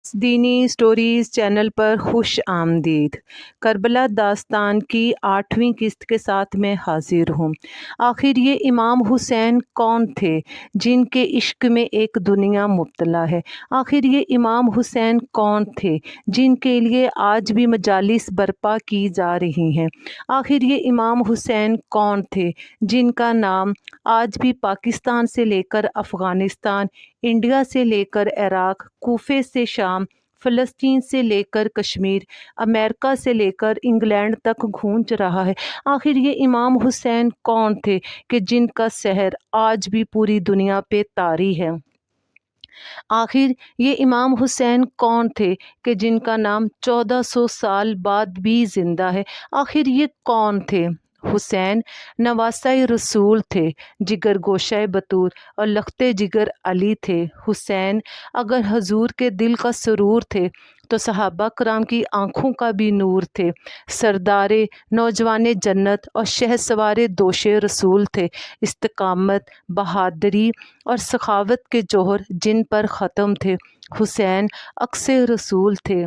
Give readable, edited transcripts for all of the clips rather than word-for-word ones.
دینی stories channel پر خوش آمدید۔ کربلا داستان کی 8ویں قسط کے ساتھ میں حاضر ہوں۔ آخر یہ امام حسین کون تھے جن کے عشق میں ایک دنیا مبتلا ہے؟ آخر یہ امام حسین کون تھے جن کے لیے آج بھی مجالس برپا کی جا رہی ہیں؟ آخر یہ امام حسین کون تھے جن کا نام آج بھی پاکستان سے لے کر افغانستان، انڈیا سے لے کر عراق، کوفے سے شام، فلسطین سے لے کر کشمیر، امریکہ سے لے کر انگلینڈ تک گونج رہا ہے؟ آخر یہ امام حسین کون تھے کہ جن کا سحر آج بھی پوری دنیا پہ طاری ہے؟ آخر یہ امام حسین کون تھے کہ جن کا نام 1400 سال بعد بھی زندہ ہے؟ آخر یہ کون تھے؟ حسین نواسہ رسول تھے، جگر گوشہ بطور اور لخت جگر علی تھے۔ حسین اگر حضور کے دل کا سرور تھے تو صحابہ کرام کی آنکھوں کا بھی نور تھے۔ سردار نوجوان جنت اور شہسوار دوش رسول تھے۔ استقامت، بہادری اور سخاوت کے جوہر جن پر ختم تھے۔ حسین عکس رسول تھے۔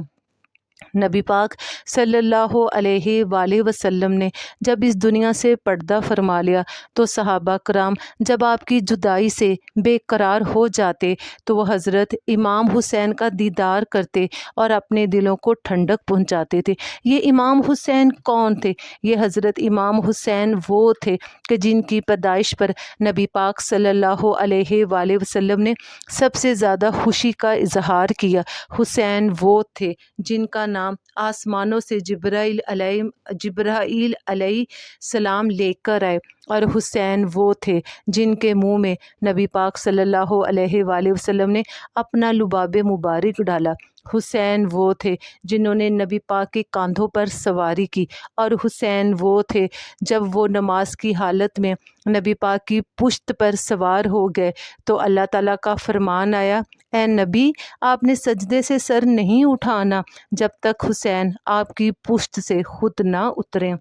نبی پاک صلی اللہ علیہ وآلہ وسلم نے جب اس دنیا سے پردہ فرما لیا تو صحابہ کرام جب آپ کی جدائی سے بے قرار ہو جاتے تو وہ حضرت امام حسین کا دیدار کرتے اور اپنے دلوں کو ٹھنڈک پہنچاتے تھے۔ یہ امام حسین کون تھے؟ یہ حضرت امام حسین وہ تھے کہ جن کی پیدائش پر نبی پاک صلی اللہ علیہ وآلہ وسلم نے سب سے زیادہ خوشی کا اظہار کیا۔ حسین وہ تھے جن کا نام آسمانوں سے جبرائیل علیہ السلام لے کر آئے، اور حسین وہ تھے جن کے منہ میں نبی پاک صلی اللہ علیہ وآلہ وسلم نے اپنا لباب مبارک ڈالا۔ حسین وہ تھے جنہوں نے نبی پاک کے کاندھوں پر سواری کی، اور حسین وہ تھے جب وہ نماز کی حالت میں نبی پاک کی پشت پر سوار ہو گئے تو اللہ تعالیٰ کا فرمان آیا، اے نبی، آپ نے سجدے سے سر نہیں اٹھانا جب تک حسین آپ کی پشت سے خود نہ اتریں۔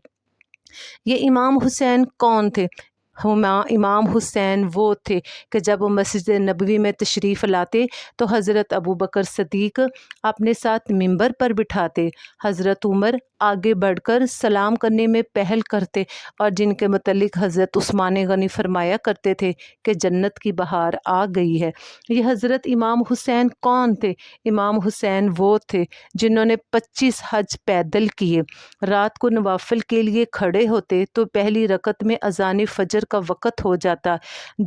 یہ امام حسین کون تھے؟ امام حسین وہ تھے کہ جب وہ مسجد نبوی میں تشریف لاتے تو حضرت ابوبکر صدیق اپنے ساتھ ممبر پر بٹھاتے، حضرت عمر آگے بڑھ کر سلام کرنے میں پہل کرتے، اور جن کے متعلق حضرت عثمان غنی فرمایا کرتے تھے کہ جنت کی بہار آ گئی ہے۔ یہ حضرت امام حسین کون تھے؟ امام حسین وہ تھے جنہوں نے 25 حج پیدل کیے، رات کو نوافل کے لیے کھڑے ہوتے تو پہلی رکعت میں اذان فجر کا وقت ہو جاتا،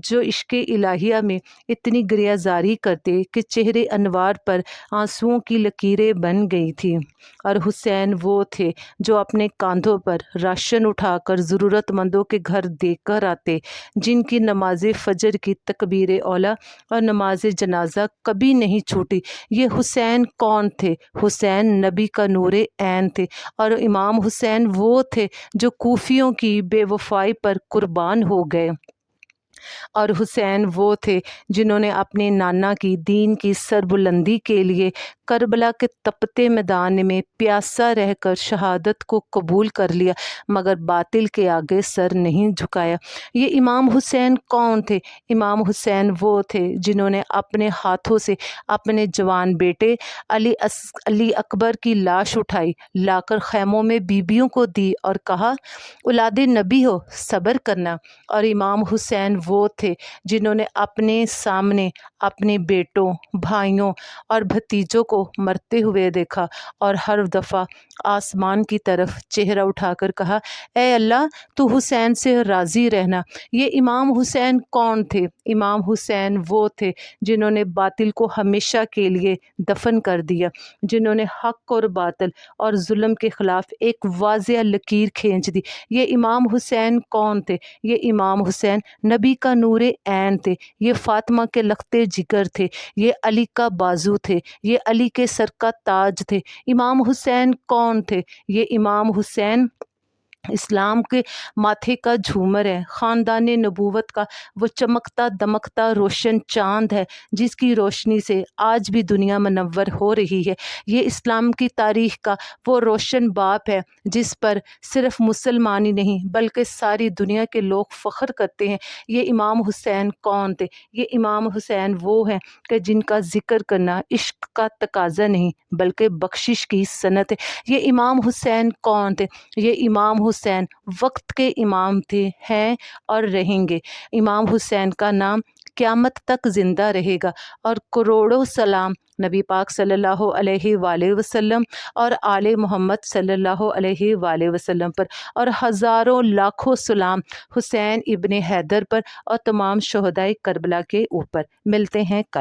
جو عشق الہیہ میں اتنی گریہ زاری کرتے کہ چہرے انوار پر آنسوؤں کی لکیریں بن گئی تھی۔ اور حسین وہ تھے جو اپنے کاندھوں پر راشن اٹھا کر ضرورت مندوں کے گھر دے کر آتے، جن کی نماز فجر کی تکبیر اولیٰ اور نماز جنازہ کبھی نہیں چھوٹی۔ یہ حسین کون تھے؟ حسین نبی کا نور عین تھے، اور امام حسین وہ تھے جو کوفیوں کی بے وفائی پر قربان ہو گئے۔ اور حسین وہ تھے جنہوں نے اپنے نانا کی دین کی سربلندی کے لیے کربلا کے تپتے میدان میں پیاسا رہ کر شہادت کو قبول کر لیا، مگر باطل کے آگے سر نہیں جھکایا۔ یہ امام حسین کون تھے؟ امام حسین وہ تھے جنہوں نے اپنے ہاتھوں سے اپنے جوان بیٹے علی اکبر کی لاش اٹھائی، لا کر خیموں میں بیبیوں کو دی اور کہا، اولاد نبی ہو، صبر کرنا۔ اور امام حسین وہ تھے جنہوں نے اپنے سامنے اپنے بیٹوں، بھائیوں اور بھتیجوں کو مرتے ہوئے دیکھا، اور ہر دفعہ آسمان کی طرف چہرہ اٹھا کر کہا، اے اللہ، تو حسین سے راضی رہنا۔ یہ امام حسین کون تھے؟ امام حسین وہ تھے جنہوں نے باطل کو ہمیشہ کے لیے دفن کر دیا، جنہوں نے حق اور باطل اور ظلم کے خلاف ایک واضح لکیر کھینچ دی۔ یہ امام حسین کون تھے؟ یہ امام حسین نبی کا نور عین تھے، یہ فاطمہ کے لخت جگر تھے، یہ علی کا بازو تھے، یہ علی کے سر کا تاج تھے۔ امام حسین کون تھے؟ یہ امام حسین اسلام کے ماتھے کا جھومر ہے، خاندان نبوت کا وہ چمکتا دمکتا روشن چاند ہے جس کی روشنی سے آج بھی دنیا منور ہو رہی ہے۔ یہ اسلام کی تاریخ کا وہ روشن باپ ہے جس پر صرف مسلمان ہی نہیں بلکہ ساری دنیا کے لوگ فخر کرتے ہیں۔ یہ امام حسین کون تھے؟ یہ امام حسین وہ ہیں کہ جن کا ذکر کرنا عشق کا تقاضا نہیں بلکہ بخشش کی صنعت ہے۔ یہ امام حسین کون تھے؟ یہ امام حسین وقت کے امام تھے، ہیں اور رہیں گے۔ امام حسین کا نام قیامت تک زندہ رہے گا، اور کروڑوں سلام نبی پاک صلی اللہ علیہ وآلہ وسلم اور آل محمد صلی اللہ علیہ وآلہ وسلم پر، اور ہزاروں لاکھوں سلام حسین ابن حیدر پر اور تمام شہدائے کربلا کے اوپر۔ ملتے ہیں کل۔